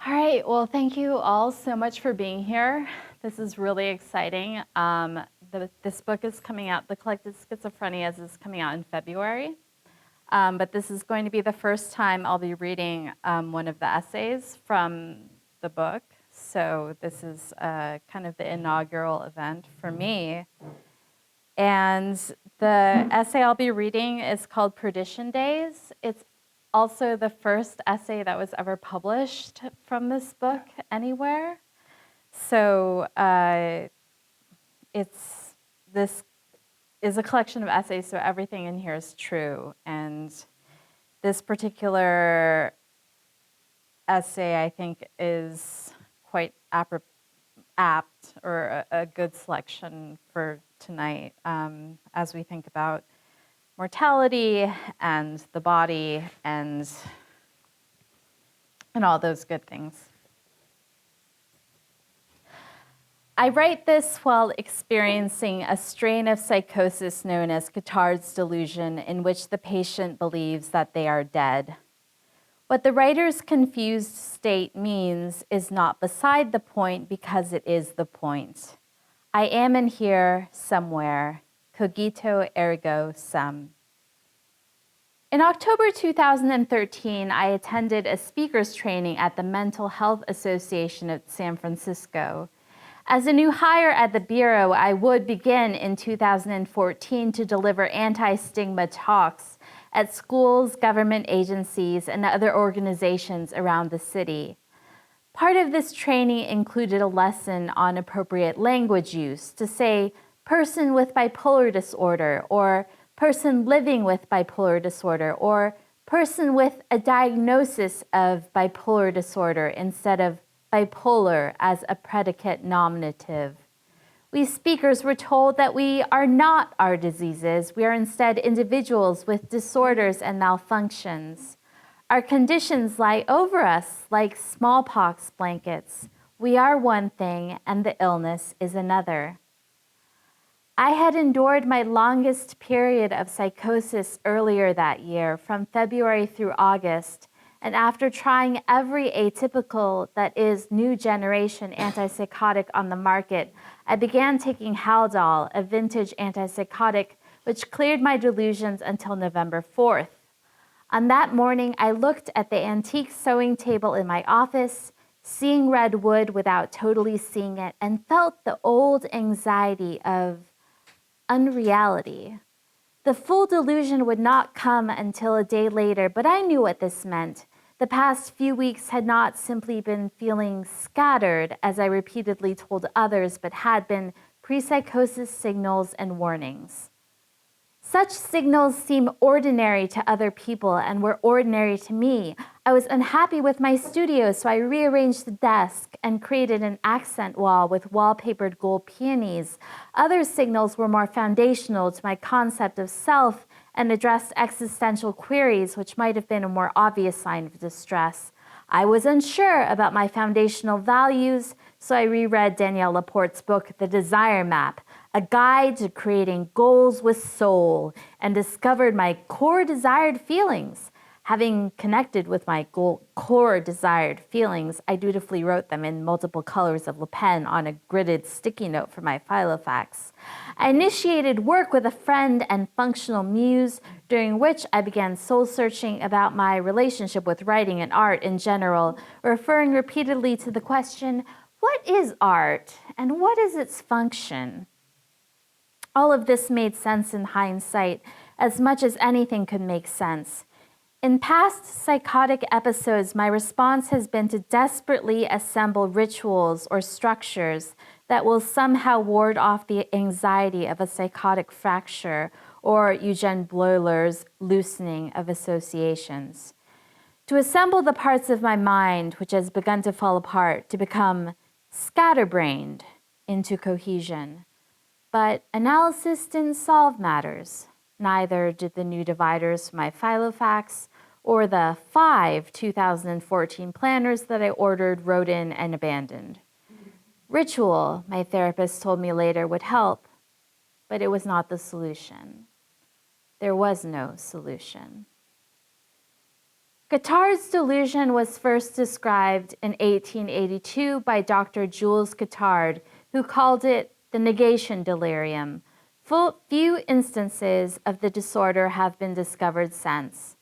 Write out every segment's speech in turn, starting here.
All right, well, thank you all so much for being here. This is really exciting. This book is coming out, The Collected Schizophrenias is coming out in February. But this is going to be the first time I'll be reading one of the essays from the book. So this is kind of the inaugural event for me. And the essay I'll be reading is called Perdition Days. It's also the first essay that was ever published from this book anywhere. So this is a collection of essays, so everything in here is true. And this particular essay, I think, is quite apt or a good selection for tonight as we think about mortality and the body and all those good things. I write this while experiencing a strain of psychosis known as Cotard's delusion, in which the patient believes that they are dead. What the writer's confused state means is not beside the point because it is the point. I am in here somewhere, cogito ergo sum. In October 2013, I attended a speaker's training at the Mental Health Association of San Francisco. As a new hire at the Bureau, I would begin in 2014 to deliver anti-stigma talks at schools, government agencies, and other organizations around the city. Part of this training included a lesson on appropriate language use to say person with bipolar disorder, or person living with bipolar disorder, or person with a diagnosis of bipolar disorder instead of bipolar as a predicate nominative. We speakers were told that we are not our diseases. We are instead individuals with disorders and malfunctions. Our conditions lie over us like smallpox blankets. We are one thing and the illness is another. I had endured my longest period of psychosis earlier that year, from February through August, and after trying every atypical, that is, new generation antipsychotic on the market, I began taking Haldol, a vintage antipsychotic, which cleared my delusions until November 4th. On that morning, I looked at the antique sewing table in my office, seeing red wood without totally seeing it, and felt the old anxiety of unreality. The full delusion would not come until a day later, but I knew what this meant. The past few weeks had not simply been feeling scattered, as I repeatedly told others, but had been pre-psychosis signals and warnings. Such signals seem ordinary to other people and were ordinary to me. I was unhappy with my studio, so I rearranged the desk and created an accent wall with wallpapered gold peonies. Other signals were more foundational to my concept of self and addressed existential queries, which might have been a more obvious sign of distress. I was unsure about my foundational values, so I reread Danielle Laporte's book, The Desire Map, a guide to creating goals with soul, and discovered my core desired feelings. Having connected with my core desired feelings, I dutifully wrote them in multiple colors of Le Pen on a gridded sticky note for my filofax. I initiated work with a friend and functional muse, during which I began soul-searching about my relationship with writing and art in general, referring repeatedly to the question, what is art and what is its function? All of this made sense in hindsight, as much as anything could make sense. In past psychotic episodes, my response has been to desperately assemble rituals or structures that will somehow ward off the anxiety of a psychotic fracture or Eugene Bleuler's loosening of associations. To assemble the parts of my mind which has begun to fall apart, to become scatterbrained into cohesion. But analysis didn't solve matters. Neither did the new dividers for my filofax or the 5 2014 planners that I ordered, wrote in, and abandoned. Ritual, my therapist told me later, would help, but it was not the solution. There was no solution. Cotard's delusion was first described in 1882 by Dr. Jules Cotard, who called it the negation delirium. Few instances of the disorder have been discovered since.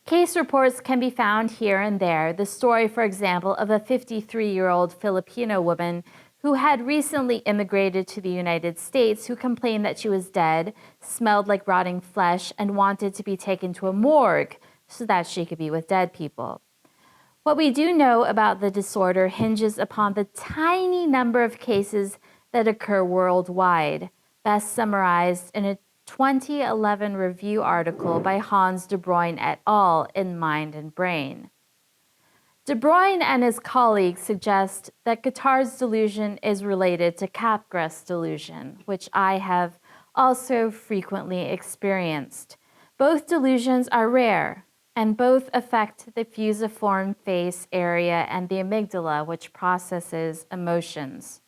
Case reports can be found here and there. The story, for example, of a 53-year-old Filipino woman who had recently immigrated to the United States, who complained that she was dead, smelled like rotting flesh, and wanted to be taken to a morgue so that she could be with dead people. What we do know about the disorder hinges upon the tiny number of cases that occur worldwide, best summarized in a 2011 review article by Hans de Bruyne et al. In Mind and Brain. De Bruyne and his colleagues suggest that Cotard's delusion is related to Capgras delusion, which I have also frequently experienced. Both delusions are rare, and both affect the fusiform face area and the amygdala, which processes emotions.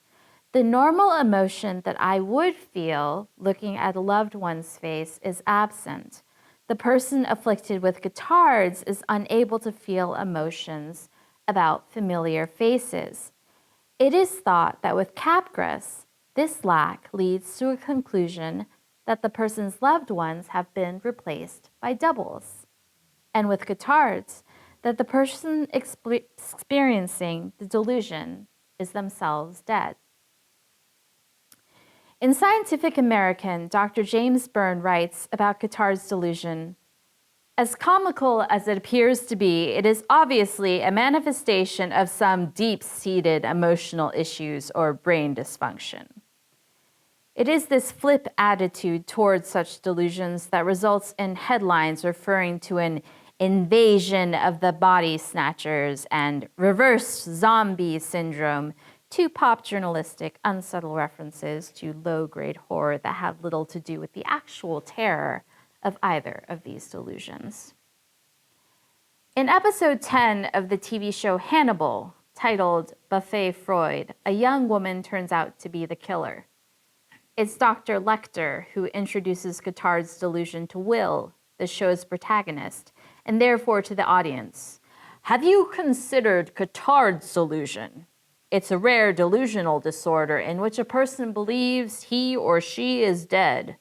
The normal emotion that I would feel looking at a loved one's face is absent. The person afflicted with Cotard's is unable to feel emotions about familiar faces. It is thought that with Capgras, this lack leads to a conclusion that the person's loved ones have been replaced by doubles. And with Cotard's, that the person experiencing the delusion is themselves dead. In Scientific American, Dr. James Byrne writes about Cotard's delusion, "As comical as it appears to be, it is obviously a manifestation of some deep-seated emotional issues or brain dysfunction. It is this flip attitude towards such delusions that results in headlines referring to an invasion of the body snatchers and reverse zombie syndrome, two pop journalistic unsubtle references to low-grade horror that have little to do with the actual terror of either of these delusions." In episode 10 of the TV show Hannibal, titled Buffet Freud, a young woman turns out to be the killer. It's Dr. Lecter who introduces Cotard's delusion to Will, the show's protagonist, and therefore to the audience. "Have you considered Cotard's delusion? It's a rare delusional disorder in which a person believes he or she is dead.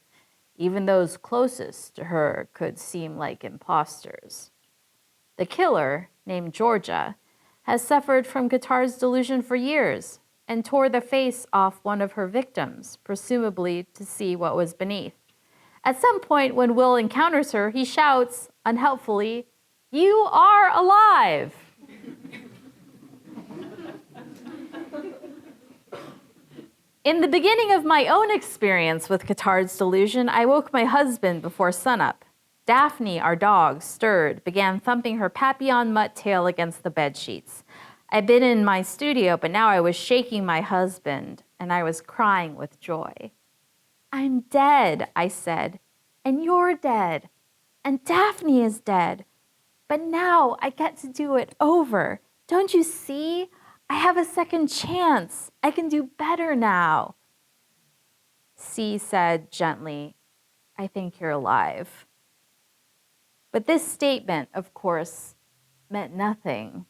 Even those closest to her could seem like imposters. The killer, named Georgia, has suffered from Cotard's delusion for years and tore the face off one of her victims, presumably to see what was beneath. At some point when Will encounters her, he shouts, unhelpfully, 'You are alive!' In the beginning of my own experience with Cotard's delusion, I woke my husband before sunup. Daphne, our dog, stirred, began thumping her Papillon mutt tail against the bedsheets. I'd been in my studio, but now I was shaking my husband, and I was crying with joy. 'I'm dead,' I said, 'and you're dead, and Daphne is dead. But now I get to do it over. Don't you see? I have a second chance. I can do better now.' C said gently, 'I think you're alive.' But this statement, of course, meant nothing.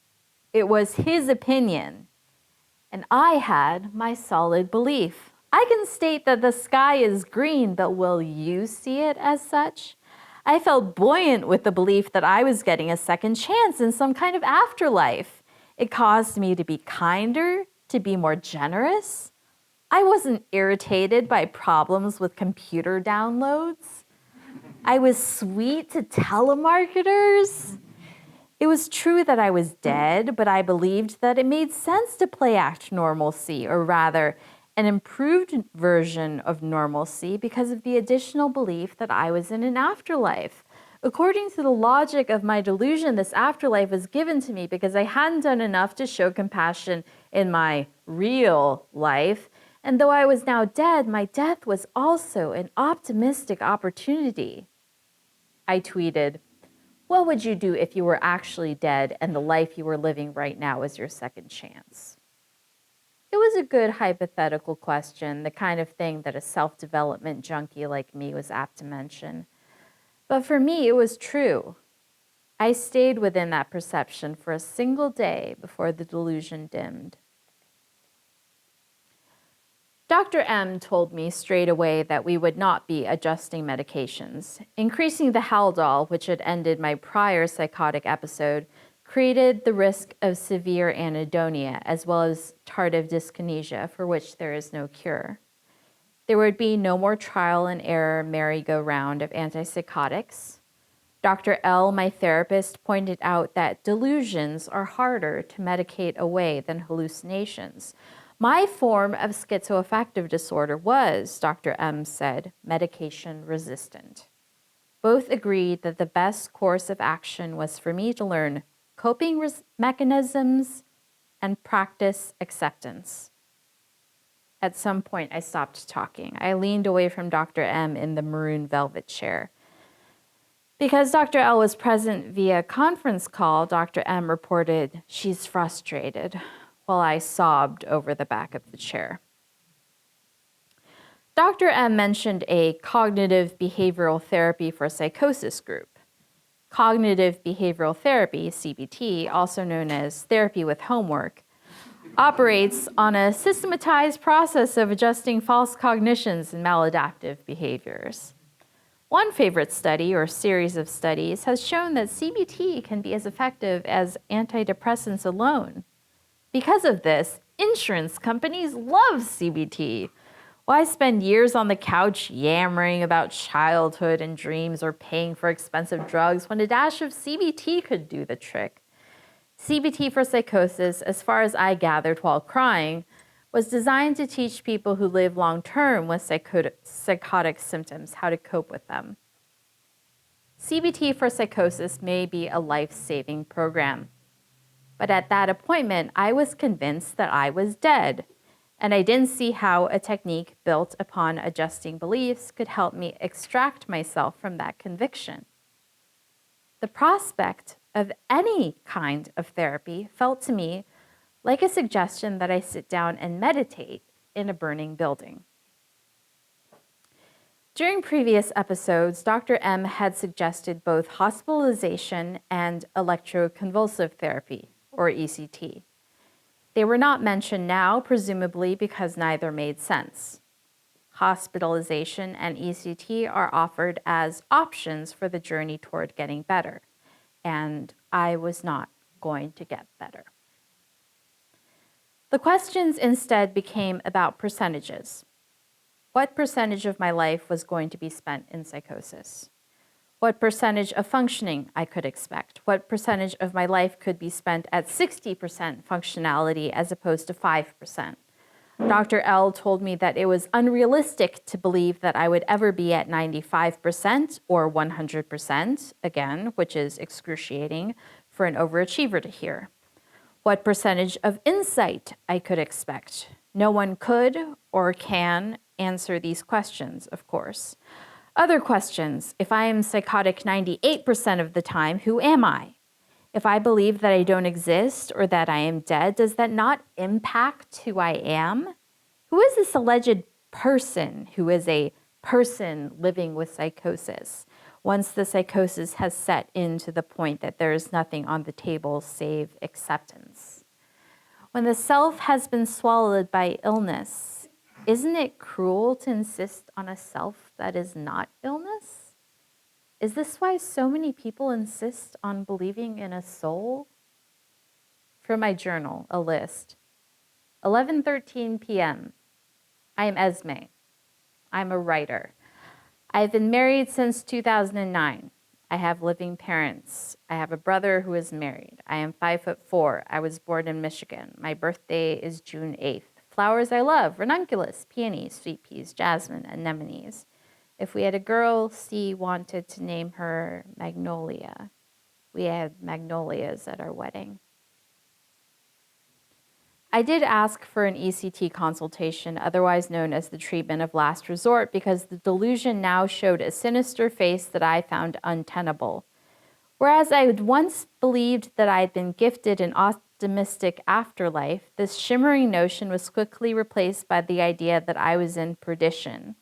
It was his opinion, and I had my solid belief. I can state that the sky is green, but will you see it as such? I felt buoyant with the belief that I was getting a second chance in some kind of afterlife. It caused me to be kinder, to be more generous. I wasn't irritated by problems with computer downloads. I was sweet to telemarketers. It was true that I was dead, but I believed that it made sense to play act normalcy, or rather, an improved version of normalcy, because of the additional belief that I was in an afterlife. According to the logic of my delusion, this afterlife was given to me because I hadn't done enough to show compassion in my real life. And though I was now dead, my death was also an optimistic opportunity. I tweeted, "What would you do if you were actually dead and the life you were living right now was your second chance?" It was a good hypothetical question, the kind of thing that a self-development junkie like me was apt to mention. But for me, it was true. I stayed within that perception for a single day before the delusion dimmed. Dr. M told me straight away that we would not be adjusting medications. Increasing the Haldol, which had ended my prior psychotic episode, created the risk of severe anhedonia as well as tardive dyskinesia, for which there is no cure. There would be no more trial and error merry-go-round of antipsychotics. Dr. L, my therapist, pointed out that delusions are harder to medicate away than hallucinations. My form of schizoaffective disorder was, Dr. M said, medication resistant. Both agreed that the best course of action was for me to learn coping mechanisms and practice acceptance. At some point, I stopped talking. I leaned away from Dr. M in the maroon velvet chair. Because Dr. L was present via conference call, Dr. M reported, "She's frustrated," while I sobbed over the back of the chair. Dr. M mentioned a cognitive behavioral therapy for psychosis group. Cognitive behavioral therapy, CBT, also known as therapy with homework, operates on a systematized process of adjusting false cognitions and maladaptive behaviors. One favorite study or series of studies has shown that CBT can be as effective as antidepressants alone. Because of this, insurance companies love CBT. Why spend years on the couch yammering about childhood and dreams or paying for expensive drugs when a dash of CBT could do the trick? CBT for psychosis, as far as I gathered while crying, was designed to teach people who live long-term with psychotic symptoms how to cope with them. CBT for psychosis may be a life-saving program. But at that appointment, I was convinced that I was dead, and I didn't see how a technique built upon adjusting beliefs could help me extract myself from that conviction. The prospect of any kind of therapy felt to me like a suggestion that I sit down and meditate in a burning building. During previous episodes, Dr. M had suggested both hospitalization and electroconvulsive therapy, or ECT. They were not mentioned now, presumably because neither made sense. Hospitalization and ECT are offered as options for the journey toward getting better, and I was not going to get better. The questions instead became about percentages. What percentage of my life was going to be spent in psychosis? What percentage of functioning I could expect? What percentage of my life could be spent at 60% functionality as opposed to 5%? Dr. L told me that it was unrealistic to believe that I would ever be at 95% or 100%, again, which is excruciating for an overachiever to hear. What percentage of insight I could expect? No one could or can answer these questions, of course. Other questions: if I am psychotic 98% of the time, who am I? If I believe that I don't exist or that I am dead, does that not impact who I am? Who is this alleged person who is a person living with psychosis once the psychosis has set in to the point that there is nothing on the table save acceptance? When the self has been swallowed by illness, isn't it cruel to insist on a self that is not illness? Is this why so many people insist on believing in a soul? From my journal, a list. 11:13 p.m. I am Esme. I'm a writer. I've been married since 2009. I have living parents. I have a brother who is married. I am 5'4". I was born in Michigan. My birthday is June 8th. Flowers I love: ranunculus, peonies, sweet peas, jasmine, anemones. If we had a girl, C wanted to name her Magnolia. We had magnolias at our wedding. I did ask for an ECT consultation, otherwise known as the treatment of last resort, because the delusion now showed a sinister face that I found untenable. Whereas I had once believed that I had been gifted an optimistic afterlife, this shimmering notion was quickly replaced by the idea that I was in perdition.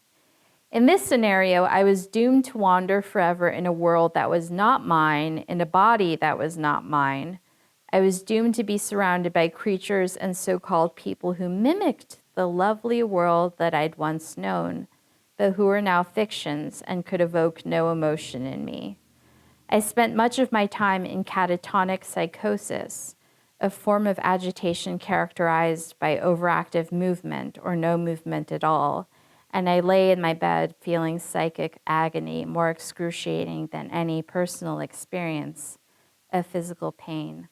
In this scenario, I was doomed to wander forever in a world that was not mine, in a body that was not mine. I was doomed to be surrounded by creatures and so-called people who mimicked the lovely world that I'd once known, but who were now fictions and could evoke no emotion in me. I spent much of my time in catatonic psychosis, a form of agitation characterized by overactive movement or no movement at all, and I lay in my bed feeling psychic agony more excruciating than any personal experience of physical pain.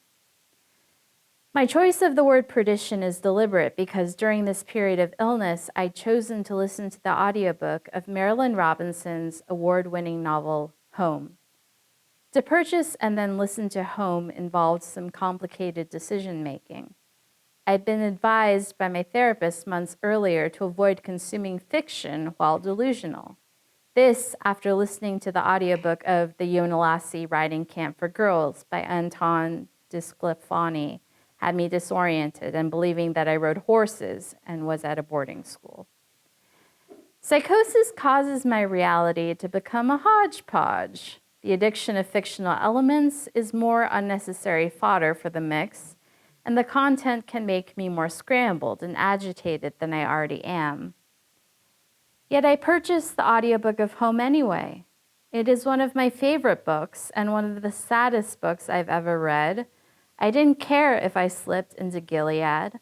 My choice of the word perdition is deliberate because during this period of illness, I'd chosen to listen to the audiobook of Marilynne Robinson's award-winning novel, Home. To purchase and then listen to Home involved some complicated decision-making. I'd been advised by my therapist months earlier to avoid consuming fiction while delusional. This after listening to the audiobook of The Yonalassi Riding Camp for Girls by Anton Disclafani had me disoriented and believing that I rode horses and was at a boarding school. Psychosis causes my reality to become a hodgepodge. The addiction of fictional elements is more unnecessary fodder for the mix, and the content can make me more scrambled and agitated than I already am. Yet I purchased the audiobook of Home anyway. It is one of my favorite books and one of the saddest books I've ever read. I didn't care if I slipped into Gilead.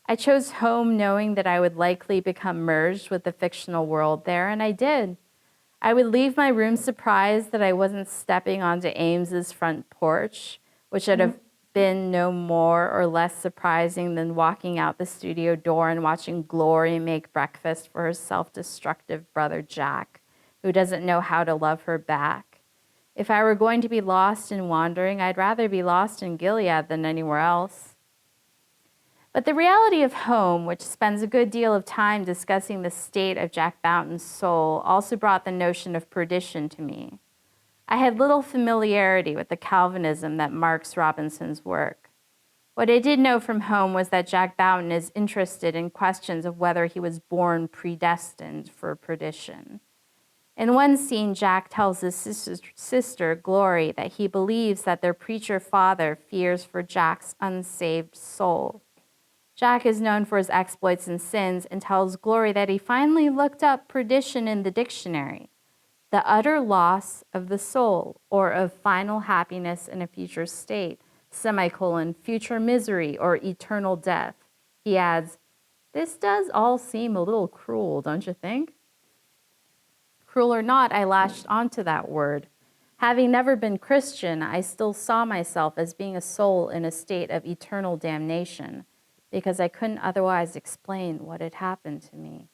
I chose Home knowing that I would likely become merged with the fictional world there, and I did. I would leave my room surprised that I wasn't stepping onto Ames's front porch, which would have been no more or less surprising than walking out the studio door and watching Glory make breakfast for her self-destructive brother Jack, who doesn't know how to love her back. If I were going to be lost and wandering, I'd rather be lost in Gilead than anywhere else. But the reality of Home, which spends a good deal of time discussing the state of Jack Boughton's soul, also brought the notion of perdition to me. I had little familiarity with the Calvinism that marks Robinson's work. What I did know from Home was that Jack Boughton is interested in questions of whether he was born predestined for perdition. In one scene, Jack tells his sister, Glory, that he believes that their preacher father fears for Jack's unsaved soul. Jack is known for his exploits and sins and tells Glory that he finally looked up perdition in the dictionary, the utter loss of the soul or of final happiness in a future state, future misery or eternal death. He adds, "This does all seem a little cruel, don't you think?" Cruel or not, I latched onto that word. Having never been Christian, I still saw myself as being a soul in a state of eternal damnation because I couldn't otherwise explain what had happened to me.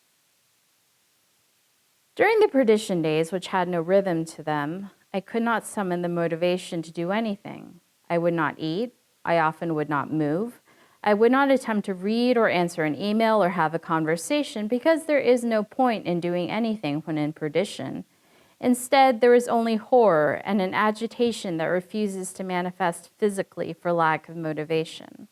During the Perdition Days, which had no rhythm to them, I could not summon the motivation to do anything. I would not eat. I often would not move. I would not attempt to read or answer an email or have a conversation because there is no point in doing anything when in perdition. Instead, there is only horror and an agitation that refuses to manifest physically for lack of motivation.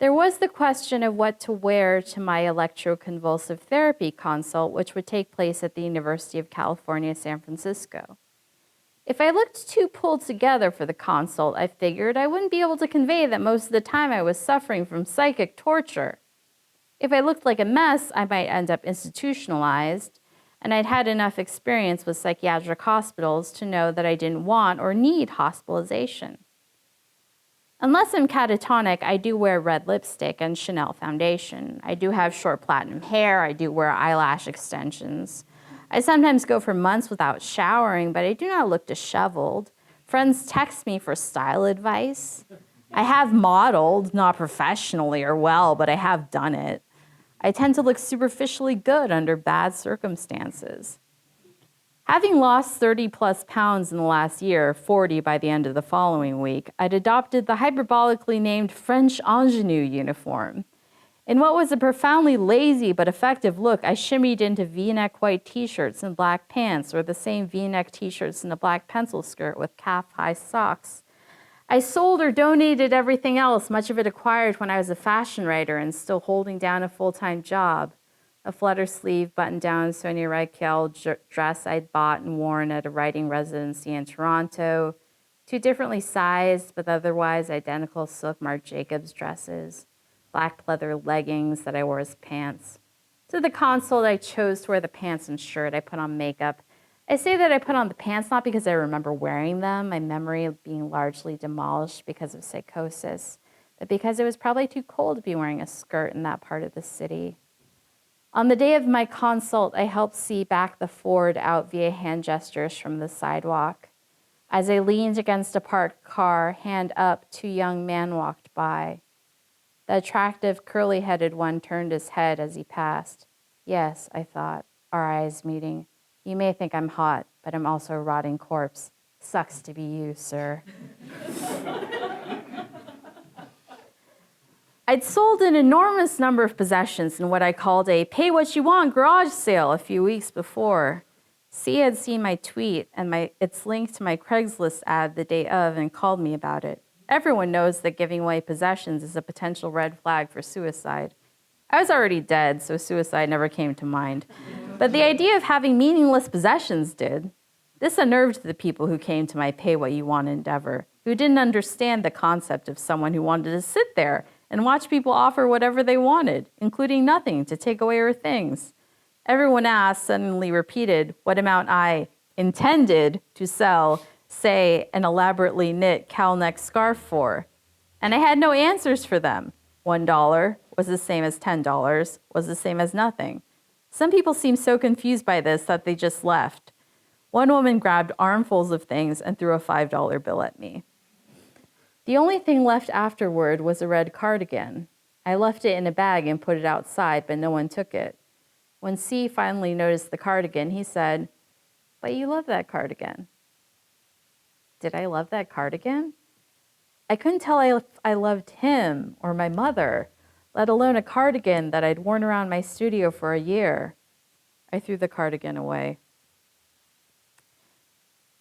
There was the question of what to wear to my electroconvulsive therapy consult, which would take place at the University of California, San Francisco. If I looked too pulled together for the consult, I figured I wouldn't be able to convey that most of the time I was suffering from psychic torture. If I looked like a mess, I might end up institutionalized, and I'd had enough experience with psychiatric hospitals to know that I didn't want or need hospitalization. Unless I'm catatonic, I do wear red lipstick and Chanel foundation. I do have short platinum hair. I do wear eyelash extensions. I sometimes go for months without showering, but I do not look disheveled. Friends text me for style advice. I have modeled, not professionally or well, but I have done it. I tend to look superficially good under bad circumstances. Having lost 30 plus pounds in the last year, 40 by the end of the following week, I'd adopted the hyperbolically named French ingenue uniform. In what was a profoundly lazy but effective look, I shimmied into V-neck white t-shirts and black pants, or the same V-neck t-shirts and a black pencil skirt with calf-high socks. I sold or donated everything else, much of it acquired when I was a fashion writer and still holding down a full-time job. a flutter sleeve button-down Sonia Rykiel dress I'd bought and worn at a writing residency in Toronto, 2 differently sized but otherwise identical silk Marc Jacobs dresses, black leather leggings that I wore as pants. To the consult, I chose to wear the pants and shirt. I put on makeup. I say that I put on the pants not because I remember wearing them, my memory of being largely demolished because of psychosis, but because it was probably too cold to be wearing a skirt in that part of the city. On the day of my consult, I helped see back the Ford out via hand gestures from the sidewalk. As I leaned against a parked car, hand up, 2 young men walked by. The attractive, curly-headed one turned his head as he passed. Yes, I thought, our eyes meeting. You may think I'm hot, but I'm also a rotting corpse. Sucks to be you, sir. I'd sold an enormous number of possessions in what I called a pay-what-you-want garage sale a few weeks before. C had seen my tweet and its link to my Craigslist ad the day of and called me about it. Everyone knows that giving away possessions is a potential red flag for suicide. I was already dead, so suicide never came to mind. But the idea of having meaningless possessions did. This unnerved the people who came to my pay-what-you-want endeavor, who didn't understand the concept of someone who wanted to sit there and watch people offer whatever they wanted, including nothing to take away her things. Everyone asked, suddenly repeated, what amount I intended to sell, say, an elaborately knit cowl neck scarf for. And I had no answers for them. $1 was the same as $10, was the same as nothing. Some people seemed so confused by this that they just left. One woman grabbed armfuls of things and threw a $5 bill at me. The only thing left afterward was a red cardigan. I left it in a bag and put it outside, but no one took it. When C finally noticed the cardigan, he said, "But you love that cardigan." Did I love that cardigan? I couldn't tell if I loved him or my mother, let alone a cardigan that I'd worn around my studio for a year. I threw the cardigan away.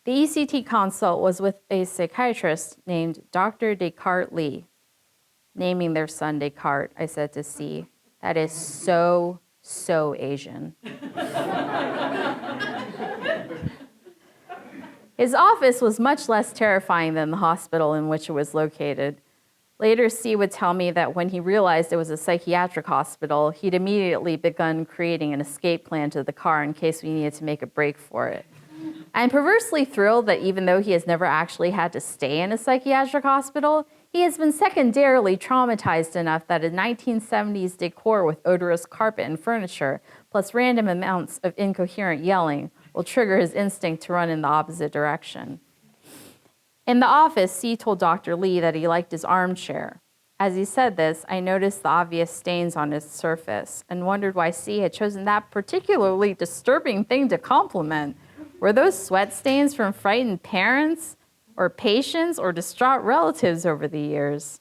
The ECT consult was with a psychiatrist named Dr. Descartes Lee. Naming their son Descartes, I said to C, that is so Asian. His office was much less terrifying than the hospital in which it was located. Later, C would tell me that when he realized it was a psychiatric hospital, he'd immediately begun creating an escape plan to the car in case we needed to make a break for it. I'm perversely thrilled that even though he has never actually had to stay in a psychiatric hospital, he has been secondarily traumatized enough that a 1970s decor with odorous carpet and furniture, plus random amounts of incoherent yelling, will trigger his instinct to run in the opposite direction. In the office, C told Dr. Lee that he liked his armchair. As he said this, I noticed the obvious stains on its surface and wondered why C had chosen that particularly disturbing thing to compliment. Were those sweat stains from frightened parents or patients or distraught relatives over the years?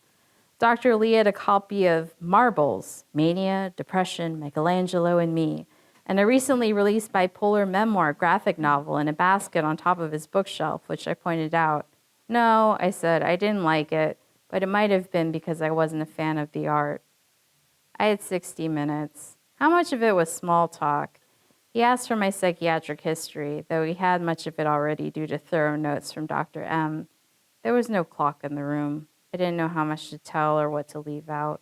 Dr. Lee had a copy of Marbles, Mania, Depression, Michelangelo, and Me, and a recently released bipolar memoir graphic novel in a basket on top of his bookshelf, which I pointed out. No, I said, I didn't like it, but it might have been because I wasn't a fan of the art. I had 60 minutes. How much of it was small talk? He asked for my psychiatric history, though he had much of it already due to thorough notes from Dr. M. There was no clock in the room. I didn't know how much to tell or what to leave out.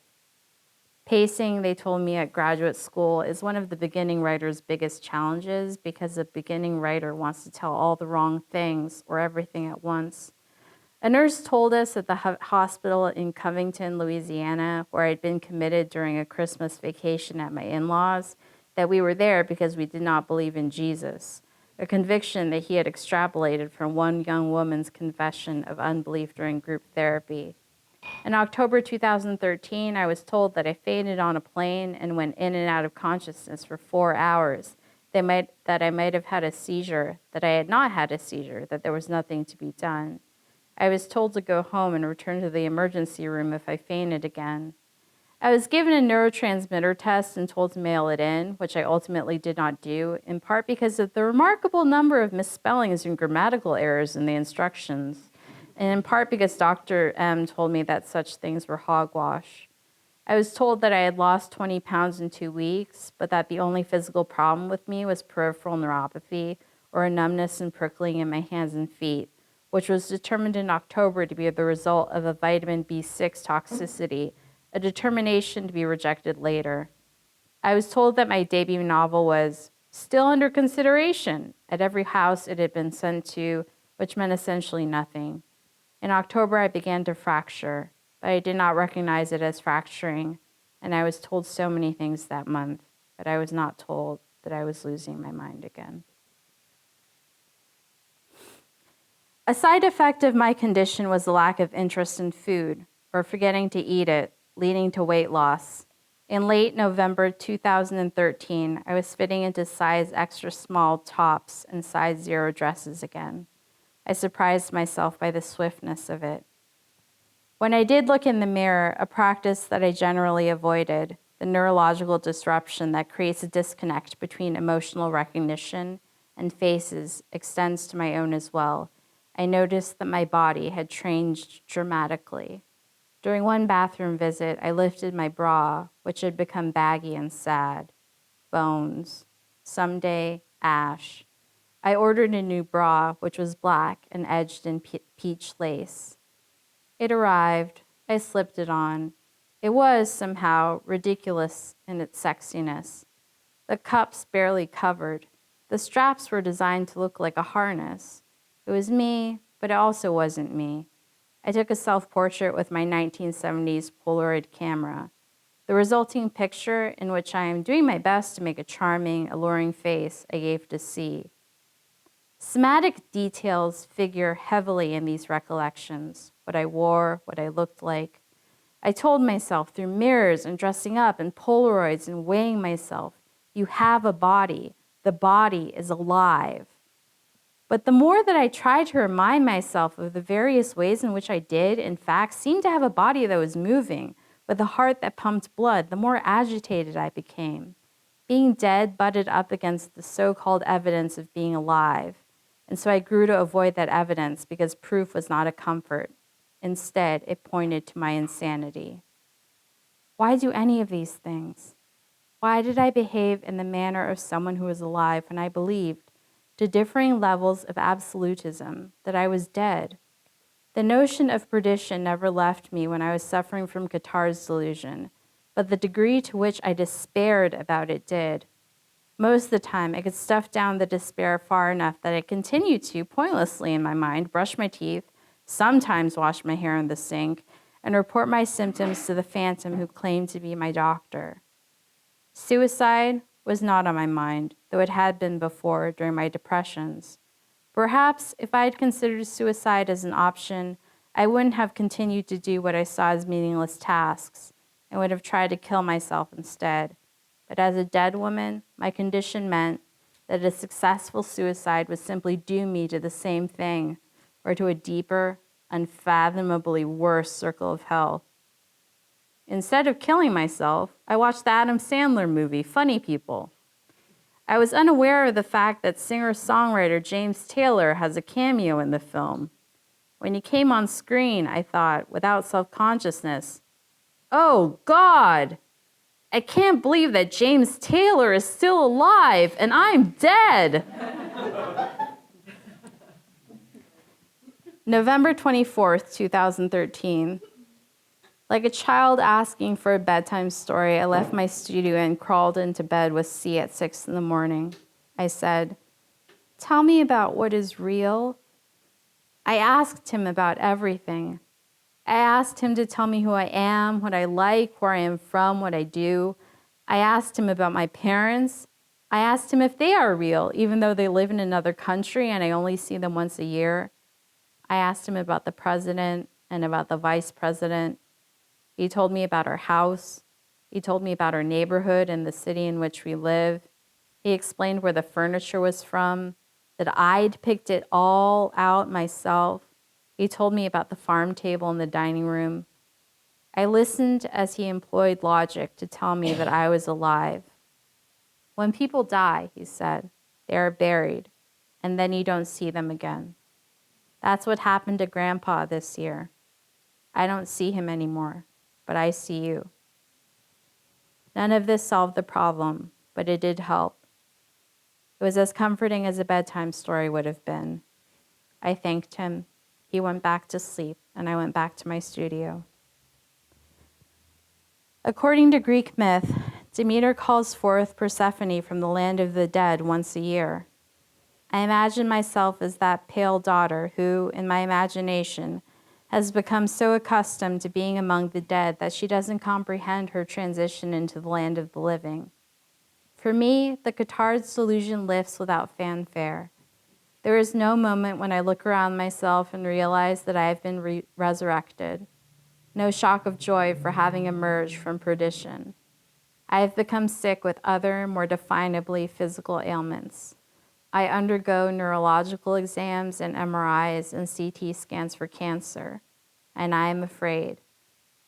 Pacing, they told me at graduate school, is one of the beginning writer's biggest challenges because a beginning writer wants to tell all the wrong things or everything at once. A nurse told us at the hospital in Covington, Louisiana, where I'd been committed during a Christmas vacation at my in-laws, that we were there because we did not believe in Jesus, a conviction that he had extrapolated from one young woman's confession of unbelief during group therapy. In October 2013, I was told that I fainted on a plane and went in and out of consciousness for 4 hours, that I might have had a seizure, that I had not had a seizure, that there was nothing to be done. I was told to go home and return to the emergency room if I fainted again. I was given a neurotransmitter test and told to mail it in, which I ultimately did not do, in part because of the remarkable number of misspellings and grammatical errors in the instructions, and in part because Dr. M told me that such things were hogwash. I was told that I had lost 20 pounds in 2 weeks, but that the only physical problem with me was peripheral neuropathy, or a numbness and prickling in my hands and feet, which was determined in October to be the result of a vitamin B6 toxicity, a determination to be rejected later. I was told that my debut novel was still under consideration at every house it had been sent to, which meant essentially nothing. In October, I began to fracture, but I did not recognize it as fracturing, and I was told so many things that month, but I was not told that I was losing my mind again. A side effect of my condition was a lack of interest in food, or forgetting to eat it, leading to weight loss. In late November 2013, I was fitting into size extra small tops and size 0 dresses again. I surprised myself by the swiftness of it. When I did look in the mirror, a practice that I generally avoided, the neurological disruption that creates a disconnect between emotional recognition and faces, extends to my own as well. I noticed that my body had changed dramatically. During one bathroom visit, I lifted my bra, which had become baggy and sad. Bones. Someday, ash. I ordered a new bra, which was black and edged in peach lace. It arrived. I slipped it on. It was, somehow, ridiculous in its sexiness. The cups barely covered. The straps were designed to look like a harness. It was me, but it also wasn't me. I took a self-portrait with my 1970s Polaroid camera. The resulting picture, in which I am doing my best to make a charming, alluring face, I gave to see. Somatic details figure heavily in these recollections, what I wore, what I looked like. I told myself through mirrors and dressing up and Polaroids and weighing myself, you have a body. The body is alive. But the more that I tried to remind myself of the various ways in which I did, in fact, seem to have a body that was moving, with a heart that pumped blood, the more agitated I became. Being dead butted up against the so-called evidence of being alive, and so I grew to avoid that evidence because proof was not a comfort. Instead, it pointed to my insanity. Why do any of these things? Why did I behave in the manner of someone who was alive when I believed, to differing levels of absolutism, that I was dead? The notion of perdition never left me when I was suffering from Cotard's delusion, but the degree to which I despaired about it did. Most of the time, I could stuff down the despair far enough that I continued to, pointlessly in my mind, brush my teeth, sometimes wash my hair in the sink, and report my symptoms to the phantom who claimed to be my doctor. Suicide was not on my mind, though it had been before during my depressions. Perhaps if I had considered suicide as an option, I wouldn't have continued to do what I saw as meaningless tasks and would have tried to kill myself instead. But as a dead woman, my condition meant that a successful suicide would simply doom me to the same thing, or to a deeper, unfathomably worse circle of hell. Instead of killing myself, I watched the Adam Sandler movie, Funny People. I was unaware of the fact that singer-songwriter James Taylor has a cameo in the film. When he came on screen, I thought, without self-consciousness, oh, God, I can't believe that James Taylor is still alive and I'm dead. November 24th, 2013. Like a child asking for a bedtime story, I left my studio and crawled into bed with C at 6 a.m. I said, "Tell me about what is real." I asked him about everything. I asked him to tell me who I am, what I like, where I am from, what I do. I asked him about my parents. I asked him if they are real, even though they live in another country and I only see them once a year. I asked him about the president and about the vice president. He told me about our house. He told me about our neighborhood and the city in which we live. He explained where the furniture was from, that I'd picked it all out myself. He told me about the farm table in the dining room. I listened as he employed logic to tell me that I was alive. When people die, he said, they are buried, and then you don't see them again. That's what happened to Grandpa this year. I don't see him anymore, but I see you. None of this solved the problem, but it did help. It was as comforting as a bedtime story would have been. I thanked him. He went back to sleep, and I went back to my studio. According to Greek myth, Demeter calls forth Persephone from the land of the dead once a year. I imagine myself as that pale daughter who, in my imagination, has become so accustomed to being among the dead that she doesn't comprehend her transition into the land of the living. For me, the Cotard's delusion lifts without fanfare. There is no moment when I look around myself and realize that I have been resurrected. No shock of joy for having emerged from perdition. I have become sick with other, more definably physical ailments. I undergo neurological exams and MRIs and CT scans for cancer, and I am afraid.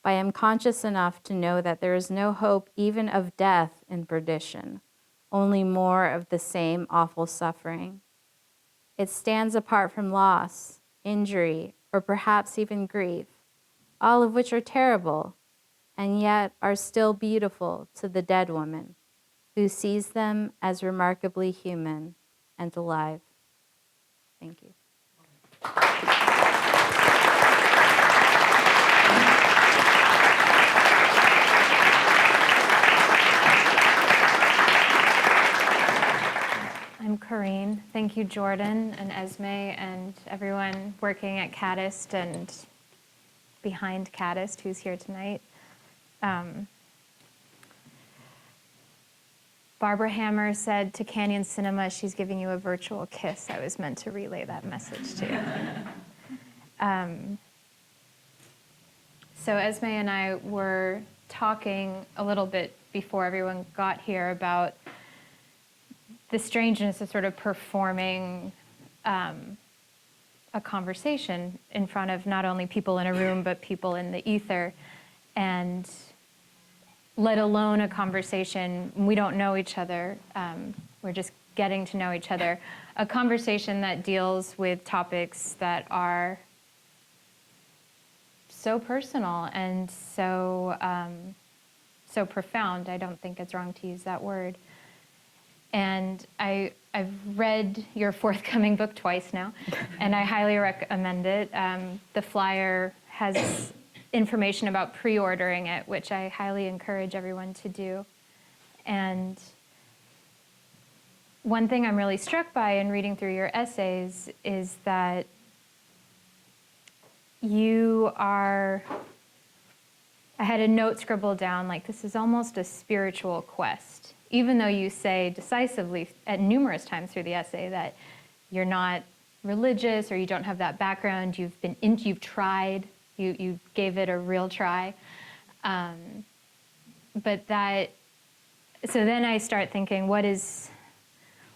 But I am conscious enough to know that there is no hope even of death in perdition, only more of the same awful suffering. It stands apart from loss, injury, or perhaps even grief, all of which are terrible, and yet are still beautiful to the dead woman, who sees them as remarkably human and alive. Thank you. I'm Corrine. Thank you, Jordan and Esme and everyone working at Catist and behind Catist who's here tonight. Barbara Hammer said to Canyon Cinema, she's giving you a virtual kiss. I was meant to relay that message to you. So Esme and I were talking a little bit before everyone got here about the strangeness of sort of performing a conversation in front of not only people in a room, but people in the ether, and let alone a conversation, we don't know each other, we're just getting to know each other, a conversation that deals with topics that are so personal and so, so profound. I don't think it's wrong to use that word. And I've read your forthcoming book twice now, and I highly recommend it. The flyer has information about pre-ordering it, which I highly encourage everyone to do. And one thing I'm really struck by in reading through your essays is that you are, I had a note scribbled down, like this is almost a spiritual quest. Even though you say decisively at numerous times through the essay that you're not religious or you don't have that background, you've tried, you gave it a real try. But that, so then I start thinking, what is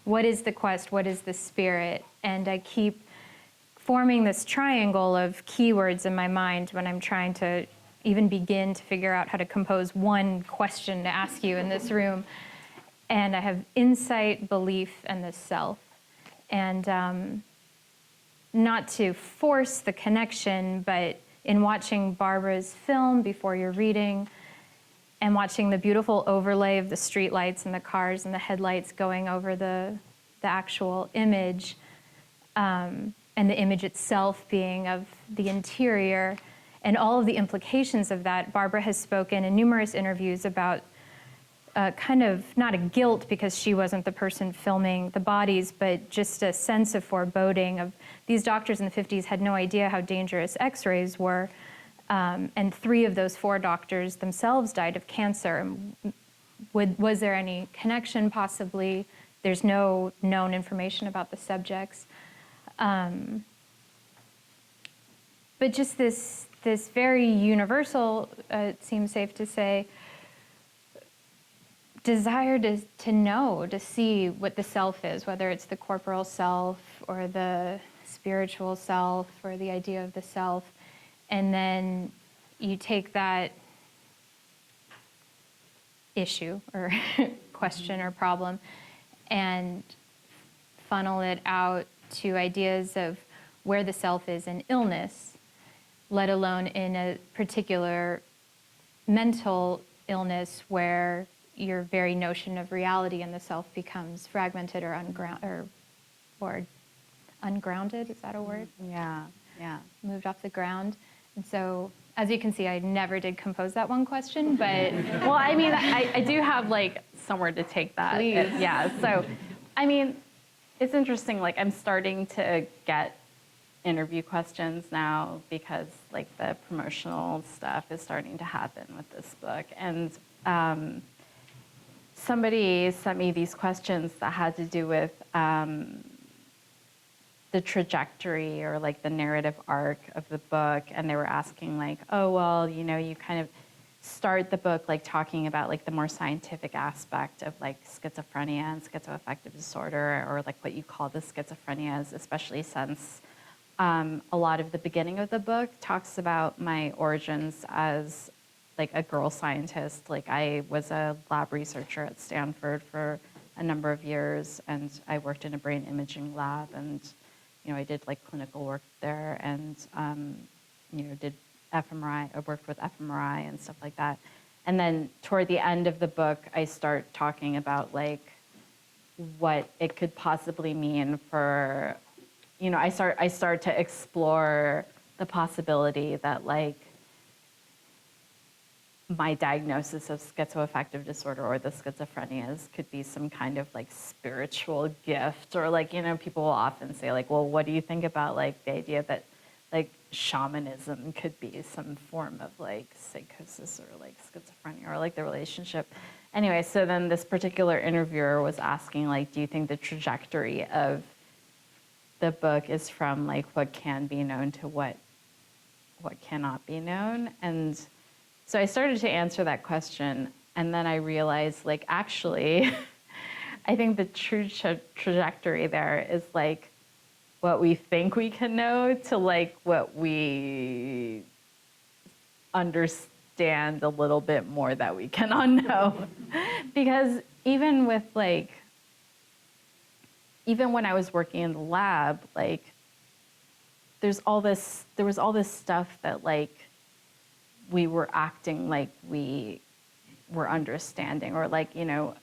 the quest, what is the spirit? And I keep forming this triangle of keywords in my mind when I'm trying to even begin to figure out how to compose one question to ask you in this room. And I have insight, belief, and the self. And not to force the connection, but in watching Barbara's film before your reading and watching the beautiful overlay of the streetlights and the cars and the headlights going over the actual image, and the image itself being of the interior, and all of the implications of that, Barbara has spoken in numerous interviews about kind of, not a guilt because she wasn't the person filming the bodies, but just a sense of foreboding of these doctors in the 50s had no idea how dangerous x-rays were. And 3 of those 4 doctors themselves died of cancer. Was there any connection possibly? There's no known information about the subjects. But just this very universal, it seems safe to say, desire to know, to see what the self is, whether it's the corporal self or the spiritual self or the idea of the self. And then you take that issue or question or problem and funnel it out to ideas of where the self is in illness, let alone in a particular mental illness where your very notion of reality and the self becomes fragmented or ungrounded. Is that a word? Yeah, yeah. Moved off the ground. And so, as you can see, I never did compose that one question, but Well, I mean, I do have like somewhere to take that. Please. Yeah. So, I mean, it's interesting. Like, I'm starting to get interview questions now because like the promotional stuff is starting to happen with this book. And somebody sent me these questions that had to do with the trajectory or like the narrative arc of the book. And they were asking like, oh, well, you know, you kind of start the book like talking about like the more scientific aspect of like schizophrenia and schizoaffective disorder, or like what you call the schizophrenias, especially since a lot of the beginning of the book talks about my origins as like a girl scientist. Like I was a lab researcher at Stanford for a number of years, and I worked in a brain imaging lab, and you know, I did like clinical work there, and you know, did fMRI. I worked with fMRI and stuff like that. And then toward the end of the book, I start talking about like what it could possibly mean for, you know, I start to explore the possibility that like my diagnosis of schizoaffective disorder or the schizophrenias could be some kind of like spiritual gift, or like, you know, people will often say like, well, what do you think about like the idea that like shamanism could be some form of like psychosis or like schizophrenia, or like the relationship. Anyway, so then this particular interviewer was asking like, do you think the trajectory of the book is from like what can be known to what cannot be known? And so I started to answer that question, and then I realized like, actually, I think the true trajectory there is like what we think we can know to like what we understand a little bit more that we cannot know. Because even with like, even when I was working in the lab, like there was all this stuff that like we were acting like we were understanding, or like, you know,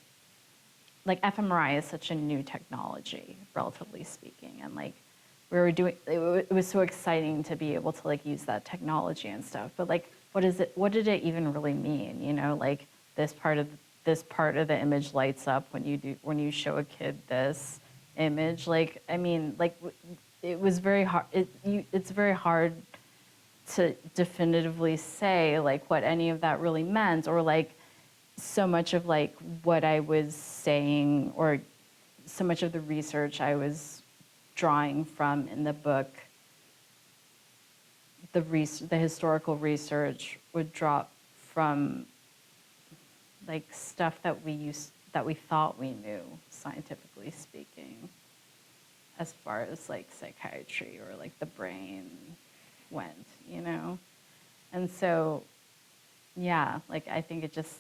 like fMRI is such a new technology, relatively speaking, and like we were doing, it was so exciting to be able to like use that technology and stuff. But like, what did it even really mean? You know, like this part of the image lights up when you show a kid this image. Like, I mean, like it was very hard. It's very hard to definitively say like what any of that really meant, or like so much of like what I was saying, or so much of the research I was drawing from in the book, the historical research would drop from like stuff that we thought we knew, scientifically speaking, as far as like psychiatry or like the brain went, you know? And so, yeah, like I think it just,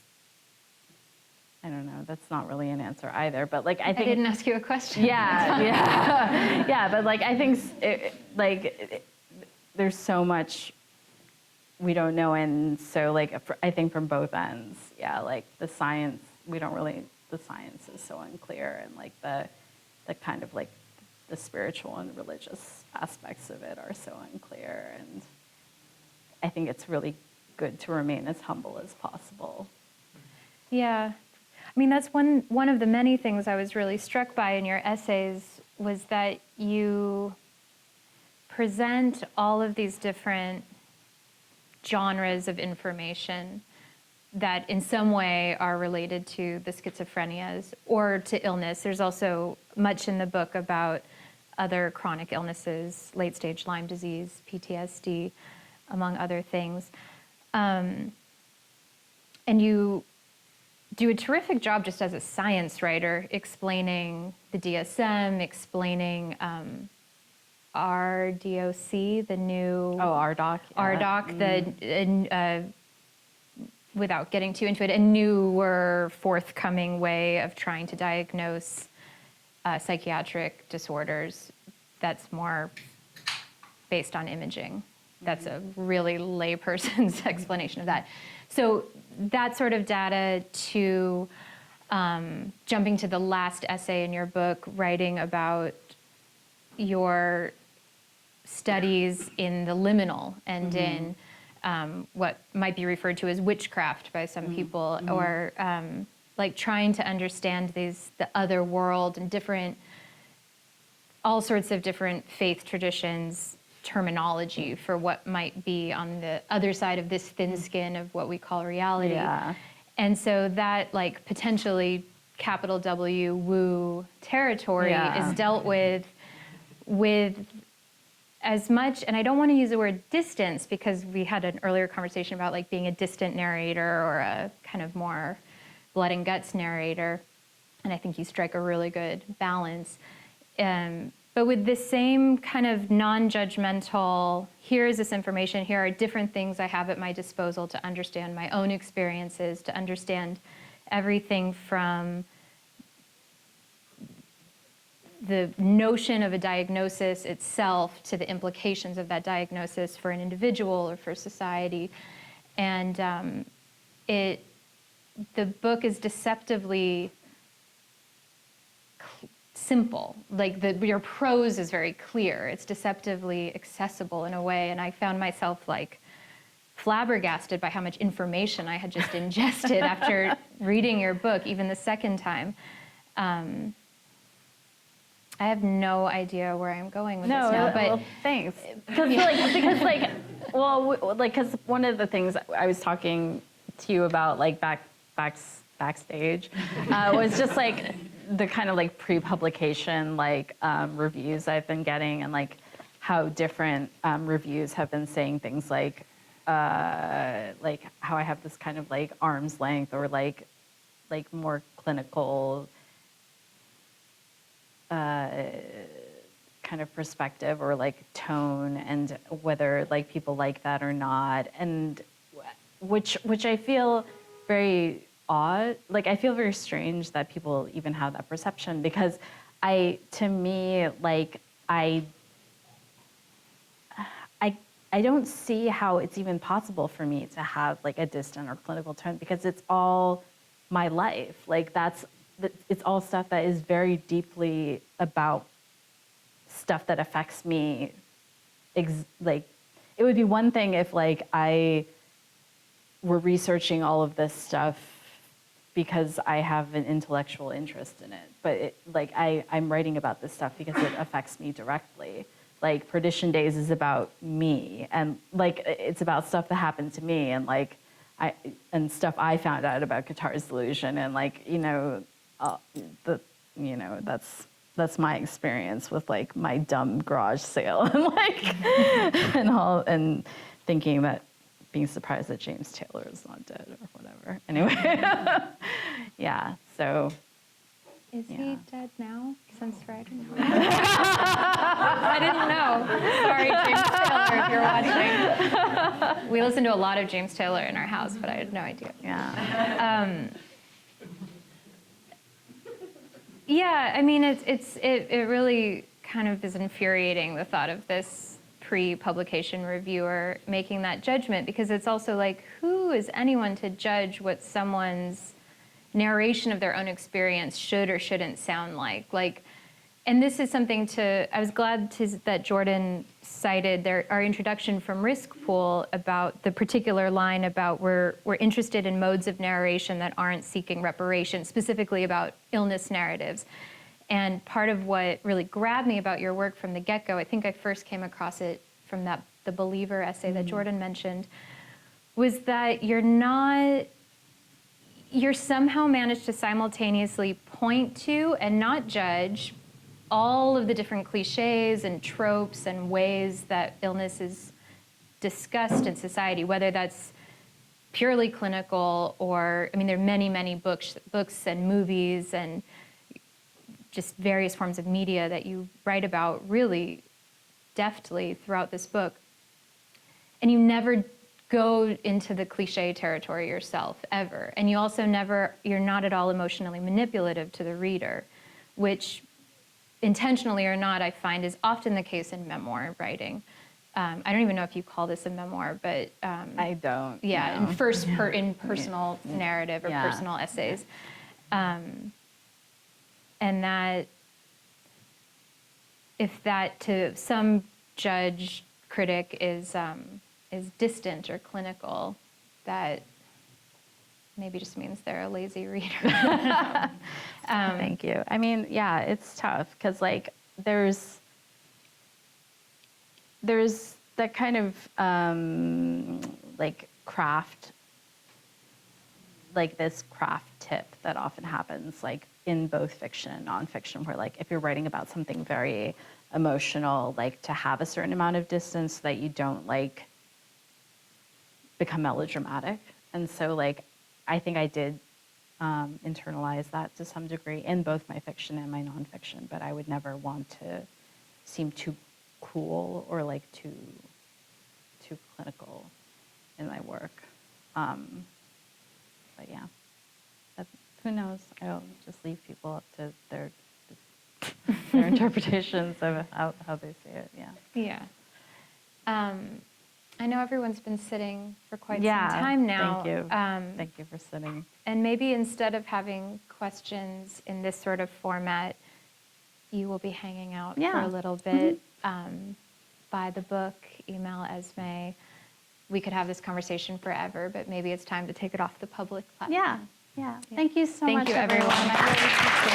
I don't know, that's not really an answer either, but like I think— I didn't ask you a question. Yeah, yeah, yeah, but like I think there's so much we don't know, and so like I think from both ends, yeah, like the science, the science is so unclear, and like the kind of like the spiritual and religious aspects of it are so unclear, and I think it's really good to remain as humble as possible. Yeah. I mean, that's one of the many things I was really struck by in your essays, was that you present all of these different genres of information that in some way are related to the schizophrenias or to illness. There's also much in the book about other chronic illnesses, late-stage Lyme disease, PTSD, among other things. And you do a terrific job just as a science writer explaining the DSM, explaining RDOC, the new... Oh, RDoC. RDoC, without getting too into it, a newer, forthcoming way of trying to diagnose psychiatric disorders that's more based on imaging. That's a really layperson's explanation of that. So that sort of data to jumping to the last essay in your book, writing about your studies in the liminal and in what might be referred to as witchcraft by some people, or like trying to understand the other world and all sorts of different faith traditions, terminology for what might be on the other side of this thin skin of what we call reality. Yeah. And so that like potentially capital W woo territory is dealt with as much, and I don't want to use the word distance because we had an earlier conversation about like being a distant narrator or a kind of more blood and guts narrator, and I think you strike a really good balance. But with the same kind of non-judgmental, here is this information, here are different things I have at my disposal to understand my own experiences, to understand everything from the notion of a diagnosis itself to the implications of that diagnosis for an individual or for society. And the book is deceptively simple. Like your prose is very clear. It's deceptively accessible in a way. And I found myself like flabbergasted by how much information I had just ingested after reading your book, even the second time. I have no idea where I'm going with this now, but well, thanks. Because one of the things I was talking to you about, like backstage, was just like the kind of like pre-publication reviews I've been getting, and like how different reviews have been saying things like how I have this kind of like arm's length or like more clinical kind of perspective or like tone, and whether like people like that or not, and which I feel very odd. Like I feel very strange that people even have that perception, because I don't see how it's even possible for me to have like a distant or clinical tone, because it's all my life. Like it's all stuff that is very deeply about stuff that affects me. Like, it would be one thing if like I were researching all of this stuff because I have an intellectual interest in it, but I'm writing about this stuff because it affects me directly. Like Perdition Days is about me, and like it's about stuff that happened to me, and like and stuff I found out about Cotard's delusion, and like that's my experience with like my dumb garage sale and like and thinking that, being surprised that James Taylor is not dead or whatever. Anyway, yeah. So. Is he dead now since writing? I didn't know. Sorry, James Taylor, if you're watching. We listen to a lot of James Taylor in our house, but I had no idea. Yeah. Yeah, I mean, it really kind of is infuriating, the thought of this pre-publication reviewer making that judgment, because it's also like, who is anyone to judge what someone's narration of their own experience should or shouldn't sound like? And this is something I was glad that Jordan cited our introduction from Risk Pool about the particular line about we're interested in modes of narration that aren't seeking reparation, specifically about illness narratives. And part of what really grabbed me about your work from the get-go, I think I first came across it from the Believer essay that Jordan mentioned, was that you're somehow managed to simultaneously point to and not judge all of the different cliches and tropes and ways that illness is discussed in society, whether that's purely clinical or, I mean, there are many, many books and movies and just various forms of media that you write about really deftly throughout this book. And you never go into the cliche territory yourself, ever. And you also you're not at all emotionally manipulative to the reader, which intentionally or not, I find is often the case in memoir writing. I don't even know if you call this a memoir, but I don't. yeah, know. in personal narrative or personal essays, and that if that to some judge critic is distant or clinical, that maybe just means they're a lazy reader. Thank you. I mean, yeah, it's tough because like there's that kind of like craft, like this craft tip that often happens like in both fiction and nonfiction, where like if you're writing about something very emotional, like to have a certain amount of distance so that you don't like become melodramatic. And so like I think I did internalize that to some degree in both my fiction and my nonfiction, but I would never want to seem too cool or like too clinical in my work. But yeah, who knows? I'll just leave people up to their interpretations of how they see it. Yeah. Yeah. I know everyone's been sitting for quite some time now. Thank you. Thank you for sitting. And maybe instead of having questions in this sort of format, you will be hanging out for a little bit. Buy the book, email Esme. We could have this conversation forever, but maybe it's time to take it off the public platform. Yeah. Thank you so much, Thank you, everyone. I really appreciate it.